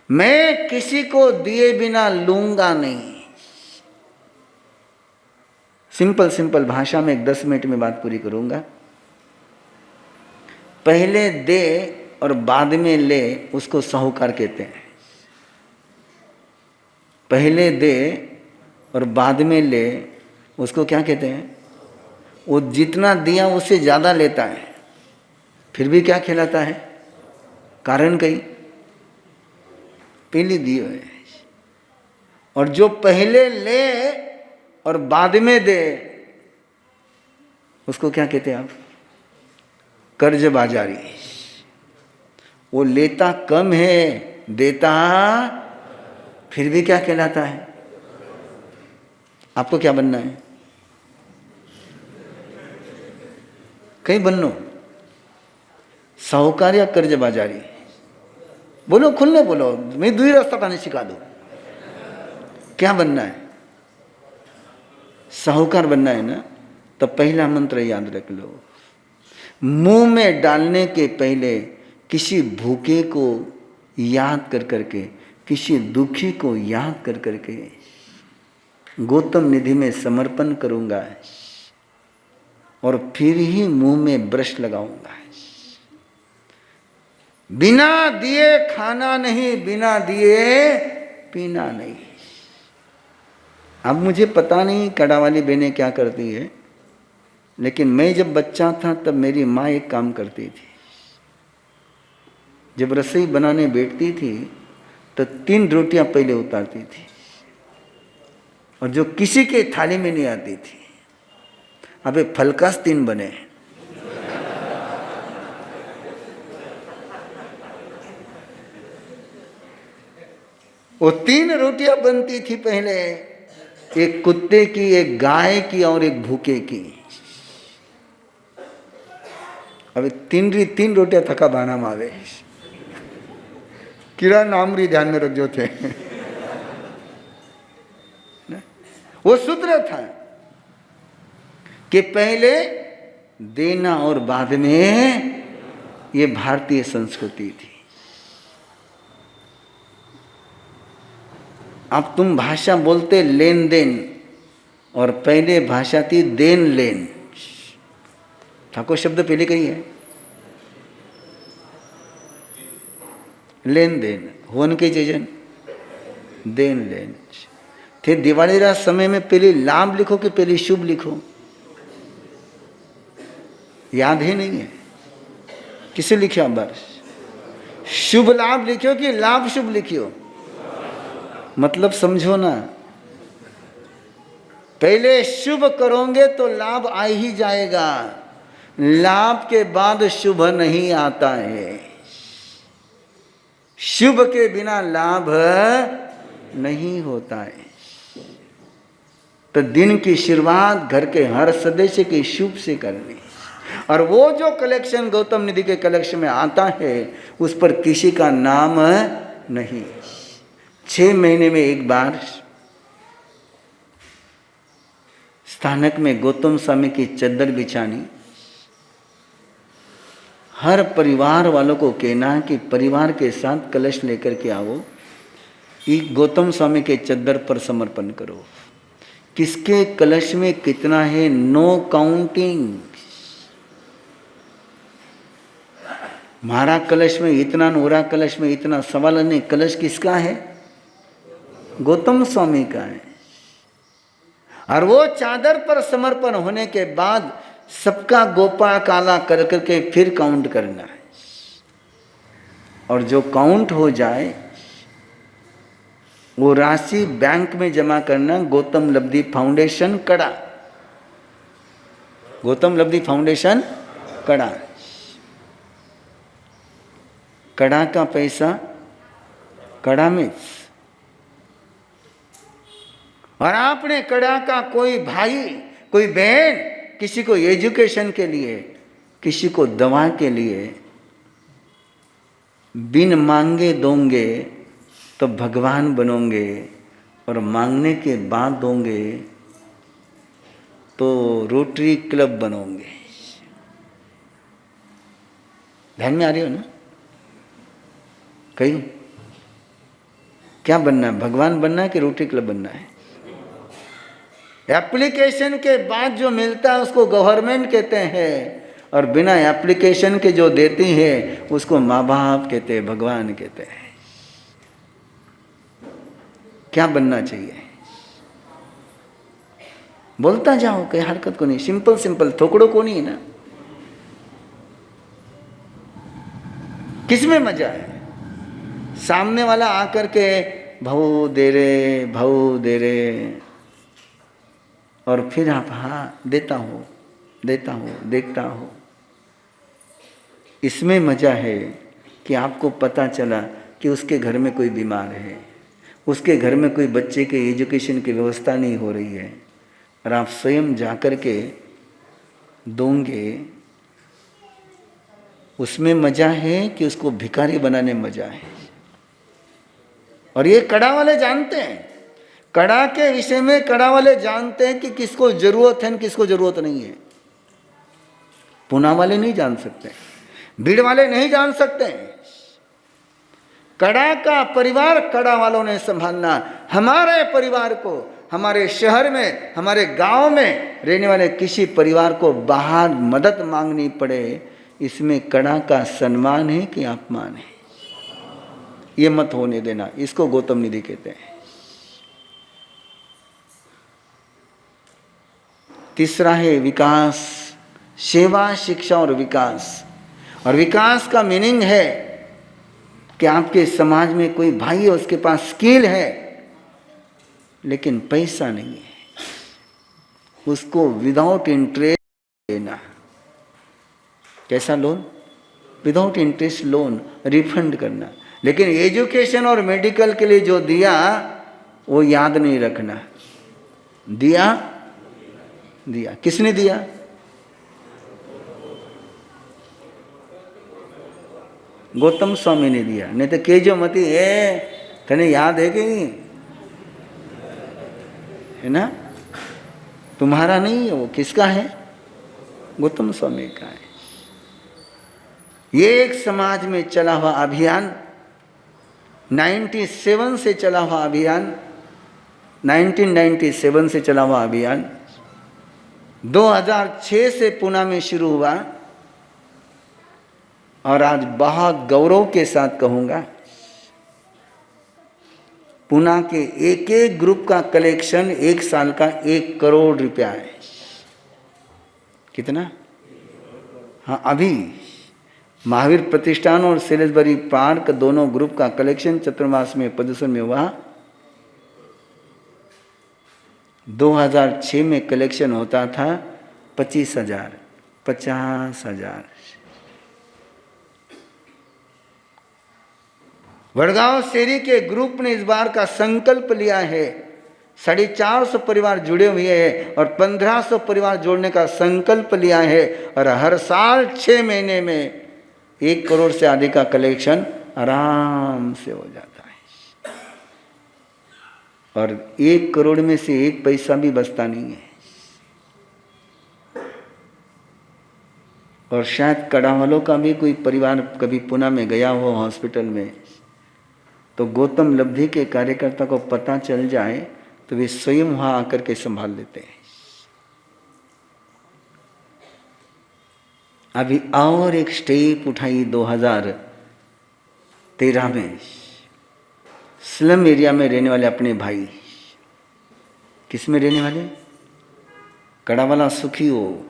मैं किसी को दिए बिना लूंगा नहीं। सिंपल सिंपल भाषा में 10 मिनट में बात पूरी करूंगा। पहले दे और बाद में ले, उसको साहूकार कहते हैं। पहले दे और बाद में ले, उसको क्या कहते हैं? वो जितना दिया उससे ज़्यादा लेता है, फिर भी क्या कहलाता है? कारण कहीं पहले दिए है। और जो पहले ले और बाद में दे, उसको क्या कहते हैं आप? कर्ज बाजारी। वो लेता कम है, देता फिर भी क्या कहलाता है? आपको क्या बनना है? कहीं बनो, साहूकार या कर्ज बाजारी? बोलो, खुलने बोलो, मैं दूसरी रास्ता पाने सिखा दो। क्या बनना है? साहूकार बनना है ना? तो पहला मंत्र याद रख लो, मुंह में डालने के पहले किसी भूखे को याद कर करके, किसी दुखी को याद कर करके गौतम निधि में समर्पण करूंगा और फिर ही मुंह में ब्रश लगाऊंगा। बिना दिए खाना नहीं, बिना दिए पीना नहीं। अब मुझे पता नहीं कड़ा वाली बहनें क्या करती है, लेकिन मैं जब बच्चा था तब मेरी माँ एक काम करती थी। जब रसोई बनाने बैठती थी तो 3 रोटियां पहले उतारती थी, और जो किसी के थाली में नहीं आती थी, अबे फलकास 3 बने। वो 3 रोटियां बनती थी पहले, एक कुत्ते की, एक गाय की और एक भूखे की। अब 3 रोटियां थका बाना मावे किरा नाम री ध्यान में रखजो थे। वो सूत्र था कि पहले देना और बाद में, ये भारतीय संस्कृति थी। अब तुम भाषा बोलते लेन देन, और पहले भाषा थी देन लेन। ठाकुर शब्द पहले कही है, लेन देन होन के जजन देन लेन थे। दिवाली रात समय में पहले लाभ लिखो कि पहले शुभ लिखो? याद ही नहीं है किसे लिखा? बस शुभ लाभ लिखो कि लाभ शुभ लिखियो? मतलब समझो ना, पहले शुभ करोगे तो लाभ आ ही जाएगा, लाभ के बाद शुभ नहीं आता है। शुभ के बिना लाभ नहीं होता है। तो दिन की शुरुआत घर के हर सदस्य के शुभ से करनी, और वो जो कलेक्शन गौतम निधि के कलेक्शन में आता है उस पर किसी का नाम नहीं। 6 महीने में एक बार स्थानक में गौतम स्वामी की चद्दर बिछानी, हर परिवार वालों को कहना कि परिवार के साथ कलश लेकर के आओ, ये गौतम स्वामी के चद्दर पर समर्पण करो। किसके कलश में कितना है, नो काउंटिंग। हमारा कलश में इतना, नोरा कलश में इतना, सवाल नहीं। कलश किसका है? गौतम स्वामी का है। और वो चादर पर समर्पण होने के बाद सबका गोपा काला कर करके फिर काउंट करना है, और जो काउंट हो जाए वो राशि बैंक में जमा करना। गौतम लब्धि फाउंडेशन कड़ा, गौतम लब्धि फाउंडेशन कड़ा। कड़ा का पैसा कड़ा में, और आपने कड़ा का कोई भाई, कोई बहन, किसी को एजुकेशन के लिए, किसी को दवा के लिए बिन मांगे दोगे तो भगवान बनोगे, और मांगने के बाद दोगे तो रोटरी क्लब बनोगे। ध्यान में आ रही हो ना? कहीं क्या बनना है? भगवान बनना है कि रोटरी क्लब बनना है? एप्लीकेशन के बाद जो मिलता है उसको गवर्नमेंट कहते हैं, और बिना एप्लीकेशन के जो देती है उसको माँ बाप कहते हैं, भगवान कहते हैं। क्या बनना चाहिए? बोलता जाओ, कोई हरकत को नहीं, सिंपल सिंपल, थोकड़ो को नहीं ना। किसमें मजा है? सामने वाला आकर के भाऊ दे रे, और फिर आप हाँ देता हूँ देखता हूँ। इसमें मजा है कि आपको पता चला कि उसके घर में कोई बीमार है, उसके घर में कोई बच्चे के एजुकेशन की व्यवस्था नहीं हो रही है, और आप स्वयं जाकर के दोगे। उसमें मजा है कि उसको भिखारी बनाने में मजा है। और ये कड़ा वाले जानते हैं, कड़ा के विषय में कड़ा वाले जानते हैं कि किसको जरूरत है, किसको जरूरत नहीं है। पुना वाले नहीं जान सकते, भीड़ वाले नहीं जान सकते। कड़ा का परिवार कड़ा वालों ने संभालना। हमारे परिवार को, हमारे शहर में, हमारे गांव में रहने वाले किसी परिवार को बाहर मदद मांगनी पड़े, इसमें कड़ा का सम्मान है कि अपमान है? ये मत होने देना। इसको गौतम निधि कहते हैं। तीसरा है विकास, सेवा, शिक्षा और विकास। और विकास का मीनिंग है कि आपके समाज में कोई भाई है, उसके पास स्किल है लेकिन पैसा नहीं है, उसको विदाउट इंटरेस्ट देना। कैसा loan? Without interest loan, refund करना। लेकिन एजुकेशन और मेडिकल के लिए जो दिया वो याद नहीं रखना। दिया किसने दिया? गौतम स्वामी ने दिया। नहीं तो केजो मती है, तने याद है कि नहीं? है ना? तुम्हारा नहीं है वो, किसका है? गौतम स्वामी का है। ये एक समाज में चला हुआ अभियान, 97 से चला हुआ अभियान, 1997 से चला हुआ अभियान 2006 से पुणे में शुरू हुआ। और आज बहुत गौरव के साथ कहूँगा, पुणे के एक एक ग्रुप का कलेक्शन एक साल का 1 करोड़ रुपया है। कितना? हाँ, अभी महावीर प्रतिष्ठान और सेलेसबरी पार्क दोनों ग्रुप का कलेक्शन चतुर्मास में प्रदर्शन में हुआ। 2006 में कलेक्शन होता था 25,000, 50,000। वडगांव शेरी के ग्रुप ने इस बार का संकल्प लिया है। 450 परिवार जुड़े हुए हैं और 1500 परिवार जोड़ने का संकल्प लिया है। और हर साल 6 महीने में 1 करोड़ से अधिक का कलेक्शन आराम से हो जाता है। और 1 करोड़ में से 1 पैसा भी बचता नहीं है। और शायद कड़ा वालों का भी कोई परिवार कभी पुणे में गया हो हॉस्पिटल में, तो गौतम लब्धि के कार्यकर्ता को पता चल जाए तो वे स्वयं वहां आकर के संभाल लेते हैं। अभी और एक स्टेप उठाई 2013 में, स्लम एरिया में रहने वाले अपने भाई। किस में रहने वाले? कड़ा वाला सुखी हो।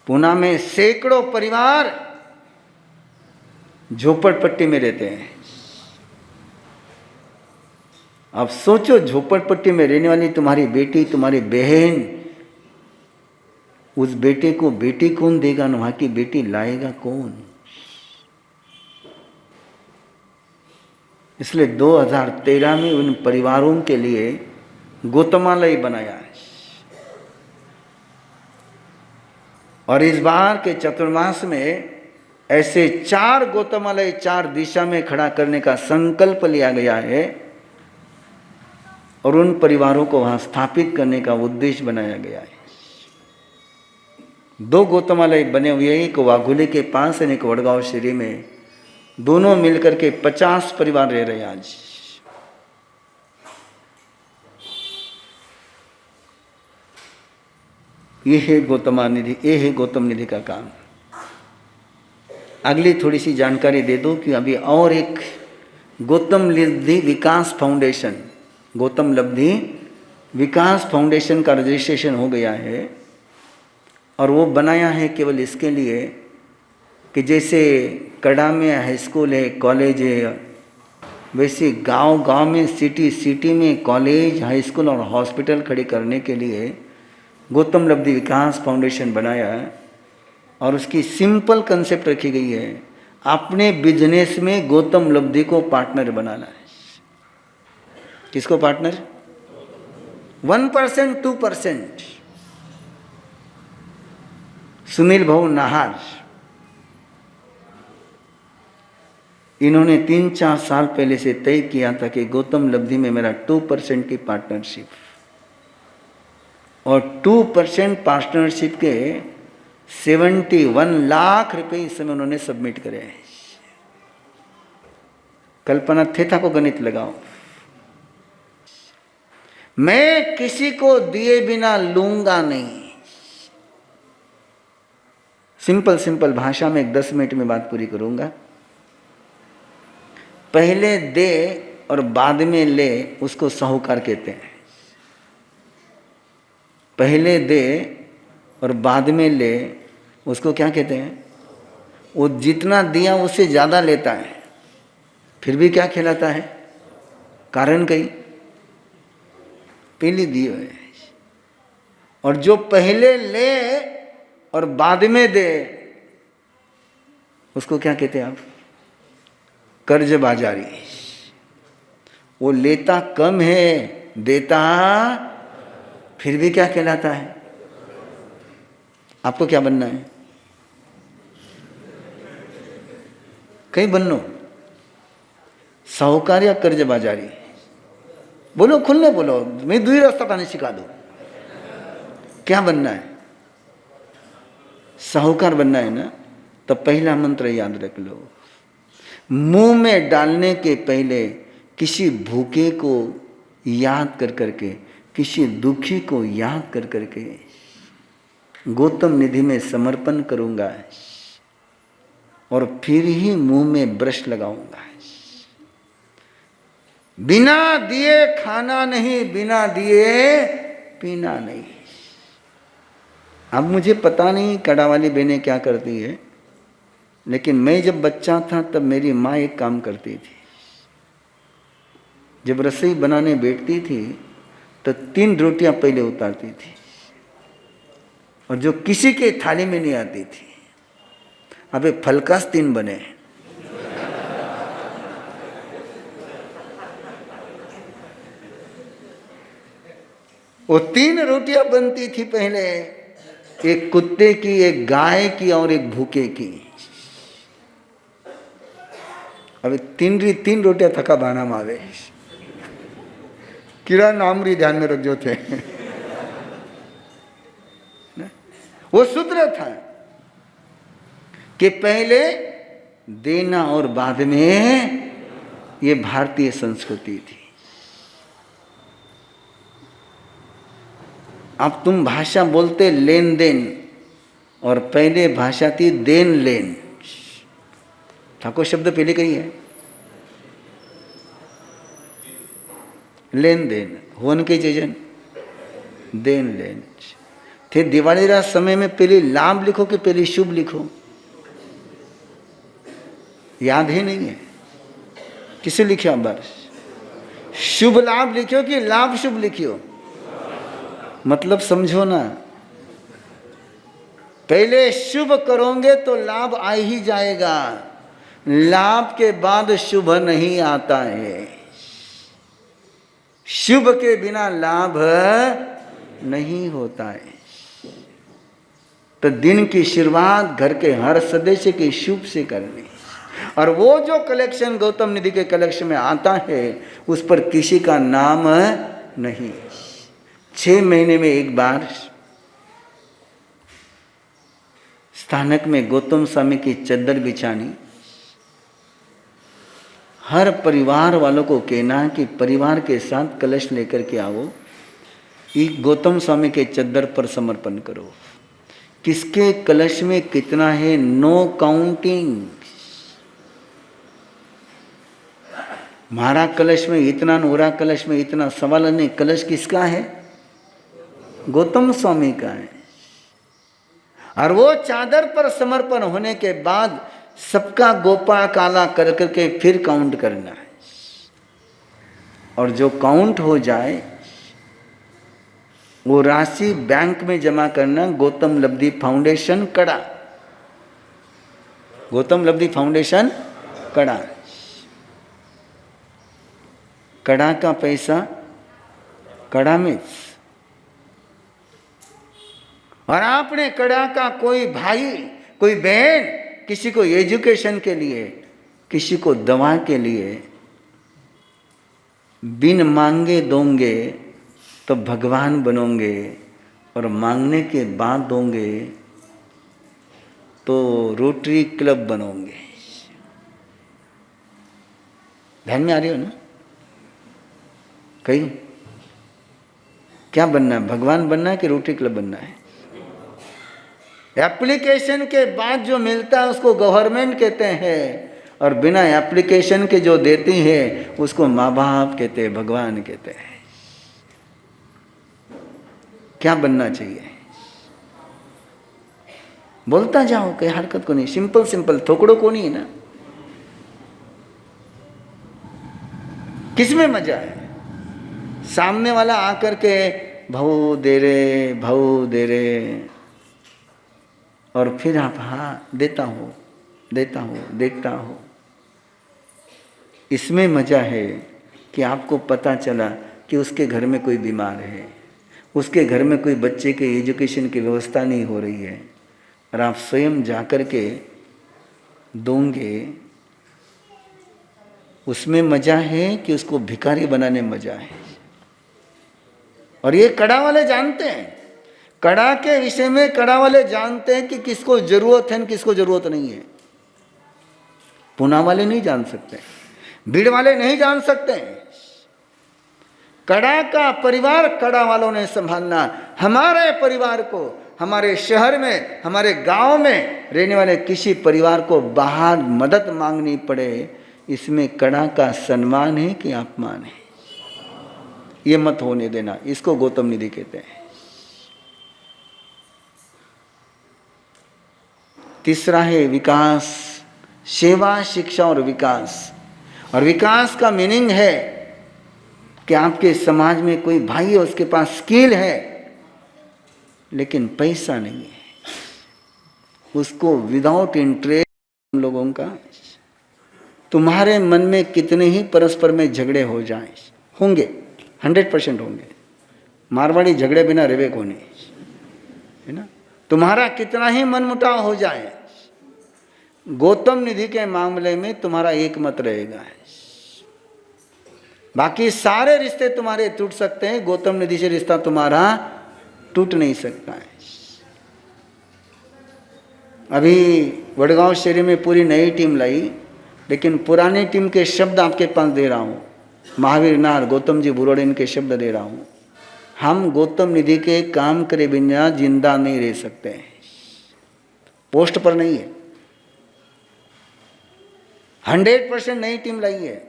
पुणे में सैकड़ों परिवार झोपड़पट्टी में रहते हैं। आप सोचो, झोपड़पट्टी में रहने वाली तुम्हारी बेटी, तुम्हारी बहन, उस बेटे को बेटी कौन देगा? वहां की बेटी लाएगा कौन? इसलिए 2013 में उन परिवारों के लिए गौतमालय बनाया है। और इस बार के चतुर्मास में ऐसे 4 गौतमालय 4 दिशा में खड़ा करने का संकल्प लिया गया है और उन परिवारों को वहां स्थापित करने का उद्देश्य बनाया गया है। 2 गौतमालय बने हुए हैं, एक वाघुले के पास है, एक वडगांव शेरी में। दोनों मिलकर के 50 परिवार रह रहे हैं आज। ये है गौतमानिधि, ये है गौतम निधि का काम। अगली थोड़ी सी जानकारी दे दो कि अभी और एक गौतम लब्धि विकास फाउंडेशन, गौतम लब्धि विकास फाउंडेशन का रजिस्ट्रेशन हो गया है। और वो बनाया है केवल इसके लिए कि जैसे कड़ा में हाई स्कूल है, कॉलेज है, वैसे गांव गांव में, सिटी सिटी में कॉलेज, हाई स्कूल और हॉस्पिटल खड़े करने के लिए गौतम लब्धि विकास फाउंडेशन बनाया है। और उसकी सिंपल कंसेप्ट रखी गई है, अपने बिजनेस में गौतम लब्धि को पार्टनर बनाना है। किसको पार्टनर? 1%, 2%। सुनील भाऊ नाहर, इन्होंने 3-4 साल पहले से तय किया था कि गौतम लब्धि में मेरा 2% की पार्टनरशिप, और 2% पार्टनरशिप के 71 लाख रुपए इस समय उन्होंने सबमिट करे हैं। कल्पना थेथा को गणित लगाओ। मैं किसी को दिए बिना लूंगा नहीं। सिंपल भाषा में 10 मिनट में बात पूरी करूंगा। पहले दे और बाद में ले, उसको साहूकार कहते हैं। पहले दे और बाद में ले, उसको क्या कहते हैं? वो जितना दिया उससे ज़्यादा लेता है, फिर भी क्या कहलाता है? कारण कहीं पहले दिए है। और जो पहले ले और बाद में दे, उसको क्या कहते हैं आप? कर्जबाजारी। वो लेता कम है, देता फिर भी क्या कहलाता है? आपको क्या बनना है? कहीं बनो, साहूकार या कर्जबाजारी? बोलो, खुलने बोलो, मैं दूसरी रास्ता पाने सिखा दो। क्या बनना है? साहूकार बनना है ना? तो पहला मंत्र याद रख लो, मुंह में डालने के पहले किसी भूखे को याद कर करके, किसी दुखी को याद कर करके गौतम निधि में समर्पण करूंगा और फिर ही मुंह में ब्रश लगाऊंगा। बिना दिए खाना नहीं, बिना दिए पीना नहीं। अब मुझे पता नहीं कड़ा वाली बहनें क्या करती है, लेकिन मैं जब बच्चा था तब मेरी माँ एक काम करती थी। जब रसोई बनाने बैठती थी तो 3 रोटियां पहले उतारती थी, और जो किसी के थाली में नहीं आती थी, अबे फलकास 3 बने। वो 3 रोटियां बनती थी पहले, एक कुत्ते की, एक गाय की और एक भूखे की। अब 3 रोटियां थका बाना मावे। किरा नाम री ध्यान में रख जो थे। वो सूत्र था कि पहले देना और बाद में, ये भारतीय संस्कृति थी। अब तुम भाषा बोलते लेन देन, और पहले भाषा थी देन लेन। ठाकुर शब्द पहले कही है, लेन देन होन के जजन देन लेन थे। दिवाली रात समय में पहले लाभ लिखो कि पहले शुभ लिखो? याद ही नहीं है किसे लिखियो? बस शुभ लाभ लिखियो कि लाभ शुभ लिखियो? मतलब समझो ना, पहले शुभ करोगे तो लाभ आ ही जाएगा, लाभ के बाद शुभ नहीं आता है। शुभ के बिना लाभ नहीं होता है। तो दिन की शुरुआत घर के हर सदस्य के शुभ से करनी, और वो जो कलेक्शन गौतम निधि के कलेक्शन में आता है उस पर किसी का नाम नहीं। 6 महीने में एक बार स्थानक में गौतम स्वामी की चद्दर बिछानी, हर परिवार वालों को कहना है कि परिवार के साथ कलश लेकर के आओ, ये गौतम स्वामी के चद्दर पर समर्पण करो। किसके कलश में कितना है, नो काउंटिंग। हमारा कलश में इतना, नोरा कलश में इतना, सवाल नहीं। कलश किसका है? गौतम स्वामी का है। और वो चादर पर समर्पण होने के बाद सबका गोपा काला कर करके फिर काउंट करना है। और जो काउंट हो जाए वो राशि बैंक में जमा करना। गौतम लब्धि फाउंडेशन कड़ा, गौतम लब्धि फाउंडेशन कड़ा। कड़ा का पैसा कड़ा में। और आपने कड़ा का कोई भाई, कोई बहन, किसी को एजुकेशन के लिए, किसी को दवा के लिए बिन मांगे दोगे तो भगवान बनोगे, और मांगने के बाद दोगे तो रोटरी क्लब बनोगे। ध्यान में आ रही हो ना? कहीं क्या बनना है? भगवान बनना है कि रोटरी क्लब बनना है? एप्लीकेशन के बाद जो मिलता है उसको गवर्नमेंट कहते हैं, और बिना एप्लीकेशन के जो देती है उसको माँ बाप कहते हैं, भगवान कहते हैं। क्या बनना चाहिए? बोलता जाओ, कोई हरकत को नहीं। सिंपल सिंपल, थोकड़ो को नहीं ना। किसमें मजा है? सामने वाला आकर के भाऊ दे रे, भाऊ दे रे, और फिर आप हाँ देता हूँ, देता हूँ, देखता हूँ। इसमें मजा है कि आपको पता चला कि उसके घर में कोई बीमार है, उसके घर में कोई बच्चे के एजुकेशन की व्यवस्था नहीं हो रही है, और आप स्वयं जाकर के दोगे। उसमें मजा है कि उसको भिखारी बनाने में मजा है। और ये कड़ा वाले जानते हैं, कड़ा के विषय में कड़ा वाले जानते हैं कि किसको जरूरत है, किसको जरूरत नहीं है। पुना वाले नहीं जान सकते, भीड़ वाले नहीं जान सकते। कड़ा का परिवार कड़ा वालों ने संभालना। हमारे परिवार को, हमारे शहर में, हमारे गांव में रहने वाले किसी परिवार को बाहर मदद मांगनी पड़े, इसमें कड़ा का सम्मान है कि अपमान है? ये मत होने देना। इसको गौतम निधि कहते हैं। तीसरा है विकास, सेवा, शिक्षा और विकास। और विकास का मीनिंग है कि आपके समाज में कोई भाई है, उसके पास स्किल है लेकिन पैसा नहीं है, उसको विदाउट इंटरेस्ट हम लोगों का। तुम्हारे मन में कितने ही परस्पर में झगड़े हो जाएं, होंगे, 100% होंगे। मारवाड़ी झगड़े बिना रेवे को नहीं, है ना? तुम्हारा कितना ही मनमुटाव हो जाए, गौतम निधि के मामले में तुम्हारा एक मत रहेगा। बाकी सारे रिश्ते तुम्हारे टूट सकते हैं, गौतम निधि से रिश्ता तुम्हारा टूट नहीं सकता है। अभी वडगांव शहर में पूरी नई टीम लाई, लेकिन पुरानी टीम के शब्द आपके पास दे रहा हूँ। महावीर नार, गौतम जी बुरोड़े, इनके शब्द दे रहा हूँ। हम गौतम निधि के काम करे बिना जिंदा नहीं रह सकते हैं। पोस्ट पर नहीं है, 100% नई टीम लाई है।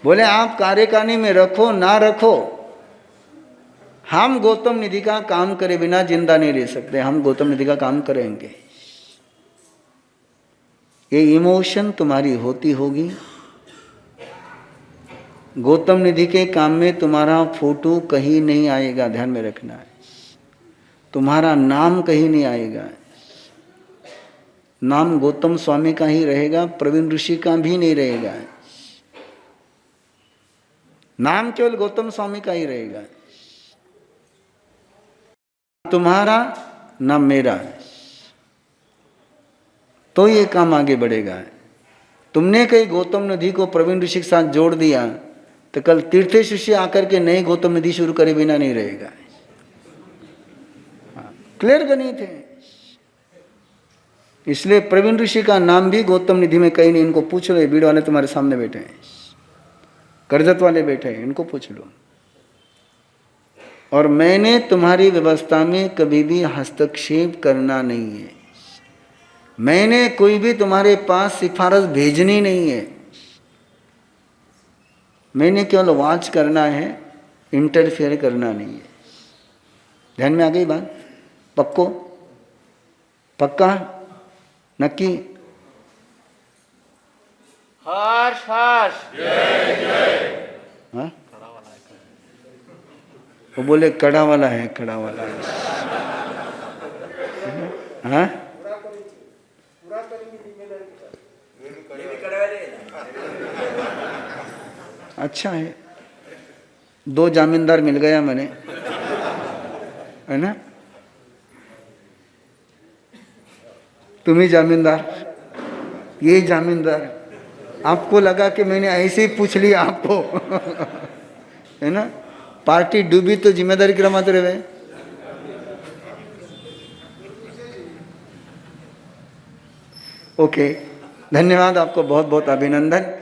बोले आप कार्यकारिणी में रखो ना रखो, हम गौतम निधि का काम करे बिना जिंदा नहीं रह सकते। हम गौतम निधि का काम करेंगे। ये इमोशन तुम्हारी होती होगी। गौतम निधि के काम में तुम्हारा फोटो कहीं नहीं आएगा, ध्यान में रखना है। तुम्हारा नाम कहीं नहीं आएगा, नाम गौतम स्वामी का ही रहेगा, प्रवीण ऋषि का भी नहीं रहेगा। नाम केवल गौतम स्वामी का ही रहेगा। तुम्हारा ना मेरा, तो ये काम आगे बढ़ेगा। तुमने कहीं गौतम निधि को प्रवीण ऋषि के साथ जोड़ दिया तो कल तीर्थे शिष्य आकर के नई गौतम निधि शुरू करे बिना नहीं रहेगा। क्लियर गणित है। इसलिए प्रवीण ऋषि का नाम भी गौतम निधि में कहीं नहीं। इनको पूछ लो, ये भीड़ वाले तुम्हारे सामने बैठे हैं, कर्जत वाले बैठे हैं, इनको पूछ लो। और मैंने तुम्हारी व्यवस्था में कभी भी हस्तक्षेप करना नहीं है, मैंने कोई भी तुम्हारे पास सिफारिश भेजनी नहीं है, मैंने केवल वॉच करना है, इंटरफेयर करना नहीं है। ध्यान में आ गई बात? पक्को? पक्का? नक्की? हर्ष हर्ष हाँ, वो बोले कड़ा वाला है, कड़ा वाला है। हाँ, अच्छा है, 2 जामीनदार मिल गया मैंने, है ना? तुम ही जामीनदार, ये जामीनदार। आपको लगा कि मैंने ऐसे ही पूछ लिया आपको है ना? पार्टी डूबी तो जिम्मेदारी क्यों मत रहे? ओके, धन्यवाद, आपको बहुत बहुत अभिनंदन।